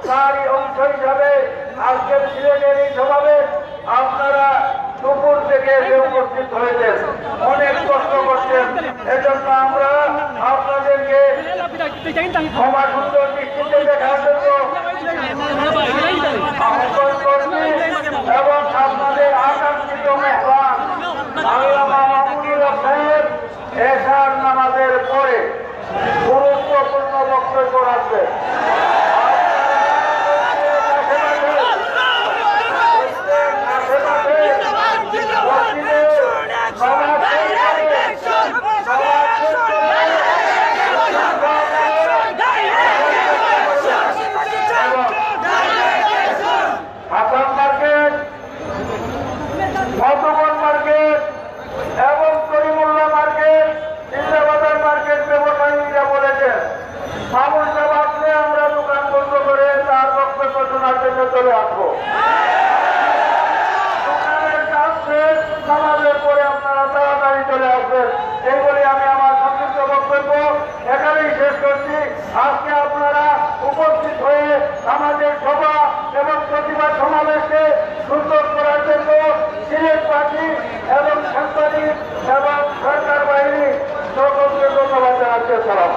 তারই অংশ হিসাবে আজকের সিলেটের এই সমাবেশ আপনারা দুপুর থেকে উপস্থিত হয়েছেন, অনেক কষ্ট করছেন। এজন্য আমরা আপনাদেরকে ক্ষমা সুন্দর দৃষ্টিতে দেখার জন্য আহ্বান করছি এবং আপনাদের আকাঙ্ক্ষিত মেহমান আল্লামা মামুনুল হক সাহেব এশার নামাজের পরে গুরুত্বপূর্ণ বক্তব্য রাখবেন। চলে আসবো দোকানের কাছে নামাজের পরে আপনারা তাড়াতাড়ি চলে আসবেন। এই বলে আমি আমার সংক্ষিপ্ত বক্তব্য এখানেই শেষ করছি। আজকে আপনারা উপস্থিত হয়ে আমাদের সভা এবং প্রতিবাদ সমাবেশকে সুন্দর করার জন্য সিলেটবাসী এবং সাংবাদিক এবং সরকার বাহিনী সকলকে ধন্যবাদ জানাচ্ছি। সালাম।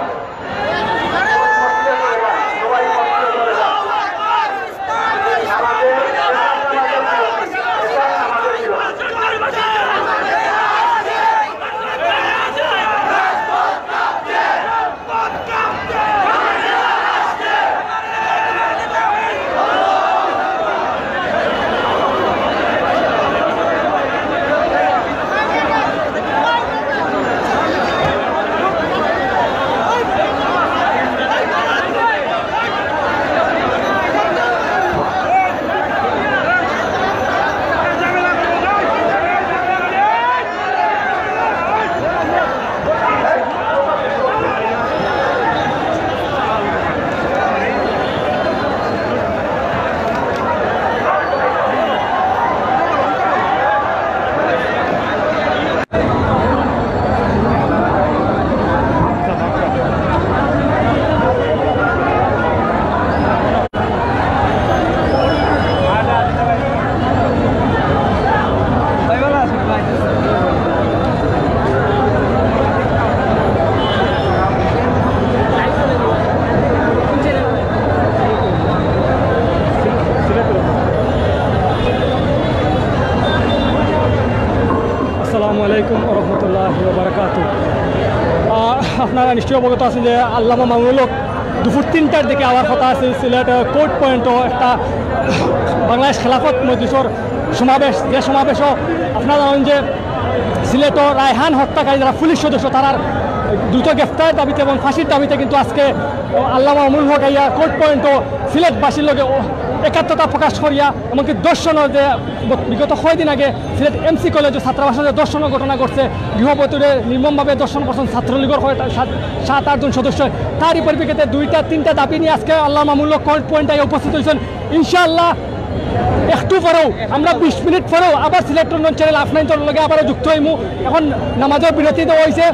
আপনারা নিশ্চয়ই অবগত আছেন যে আল্লামা মামুনুল হক দুপুর 3টার দিকে আবার কথা আছে সিলেট কোর্ট পয়েন্টও একটা বাংলাদেশ খেলাফত মজলিসের সমাবেশ, যে সমাবেশও আপনারা জানেন যে সিলেটও রায়হান হত্যাকারী যারা পুলিশ সদস্য তারার দ্রুত গ্রেফতারের দাবিতে এবং ফাঁসির দাবিতে কিন্তু আজকে আল্লামা মামুনুল হক আইয়া কোর্ট পয়েন্টও সিলেটবাসীর লগে একাত্মতা প্রকাশ করিয়া এমনকি দর্শনের যে বিগত কয়েকদিন আগে সিলেট এমসি কলেজে ছাত্রাবাসে যে দর্শনের ঘটনা ঘটছে, গৃহবধূরে নির্মমভাবে দর্শন করছেন ছাত্রলীগের 7-8 জন সদস্য, তারই পরিপ্রেক্ষিতে 2-3টা দাবি নিয়ে আজকে আল্লামা মামুনুল হক কোর্ট পয়েন্টে উপস্থিত হয়েছেন। ইনশাআল্লাহ একটু পরেও আমরা 20 মিনিট পরেও আবার সিলেট চ্যানেল আপনাদের লগে আবারও যুক্ত হইমু। এখন নামাজের বিরতি দেওয়া হয়েছে,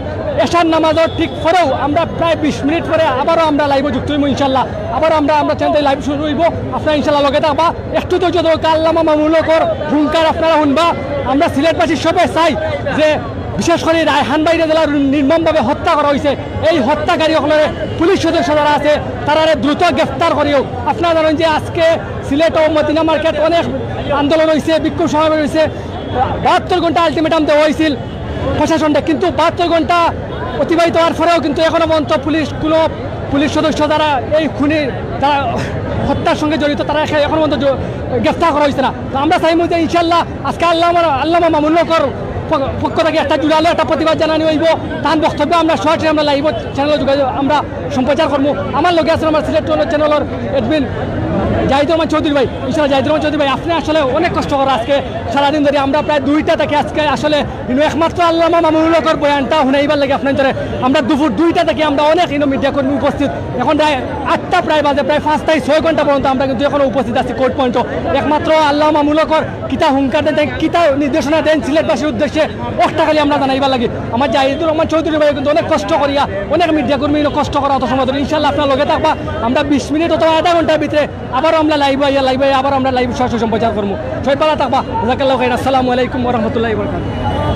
এশার নামাজের ঠিক পরেও আমরা প্রায় 20 মিনিট পরে আবারও আমরা লাইভে যুক্ত হইমু। ইনশাল্লাহ আবারও আমরা চ্যানেলে লাইভ শুরু হইব, আপনারা ইনশাল্লাহ লগে থাকবা। একটু ধৈর্য ধরো, আল্লামা মামুনুল হকের হুঙ্কার আপনারা শুনবা। আমরা সিলেটবাসী সবাই চাই যে বিশেষ করে রায়হান বাইরে জেলার নির্মমভাবে হত্যা করা হয়েছে, এই হত্যাকারীসকলের পুলিশ সদস্য যারা আছে তারা দ্রুত গ্রেফতার করিও। আপনারা জানেন যে আজকে সিলেট ও মদিনা মার্কেট অনেক আন্দোলন হয়েছে, বিক্ষোভ সমাবেশ হয়েছে, 72 ঘন্টা আলটিমেটাম দেওয়া হয়েছিল প্রশাসনটা, কিন্তু 72 ঘন্টা অতিবাহিত হওয়ার পরেও কিন্তু এখনো পর্যন্ত কোনো পুলিশ সদস্য যারা এই খুনি যারা হত্যার সঙ্গে জড়িত তারা এখনো পর্যন্ত গ্রেফতার করা হয়েছে না। তো আমরা চাইব যে ইনশাল্লাহ আজকে আল্লামা মামুনুল হকের পক্ষ থেকে একটা জুড়ালো একটা প্রতিবাদ জানানি হইব, তার বক্তব্য আমরা সরাসরি আমরা লাইভ চ্যানেলে যোগাযোগ আমরা সম্প্রচার করবো। আমার লগে আছেন আমার সিলেট চ্যানেলের এডমিন জাহিদুর রহমান চৌধুরী ভাই। ইনশাল্লাহ জাহিদুর রহমান চৌধুরী ভাই, আপনি আসলে অনেক কষ্ট করে আজকে সারাদিন ধরে আমরা প্রায় 2টা থেকে আজকে আসলে একমাত্র আল্লামা মামুনুল হকের বয়ানটা শুনাইবার লাগে আপনার ধরে আমরা দুপুর 2টা থেকে আমরা অনেক মিডিয়া কর্মী উপস্থিত, এখন প্রায় 8টা প্রায় বাজে, প্রায় 5 থেকে 6 ঘন্টা পর্যন্ত আমরা কিন্তু এখনো উপস্থিত আছি কোর্ট পয়েন্টও। একমাত্র আল্লামা মামুনুল হকের কিতা হুঙ্কার দেন, কিতা নির্দেশনা দেন সিলেটবাসীর উদ্দেশ্যে হচ্ছে একটা খালি আমরা জানাইবার লাগে আমার জাহিদুর রহমান চৌধুরী ভাই কিন্তু অনেক কষ্ট করিয়া অনেক মিডিয়া কর্মী কষ্ট করা অত সময় ধরে ইনশাল্লাহ আপনার লগে থাকবা আমরা 20 মিনিট অথবা আধা ঘন্টার ভিতরে আবারও আমরা লাইভ আবার আমরা লাইভ সরাসরি সম্প্রচার করবো সবাই ভালো থাকবা জাজাকাল্লাহু খাইরান। আসসালামু আলাইকুম ওয়া রাহমাতুল্লাহি ওয়া বারাকাতুহু।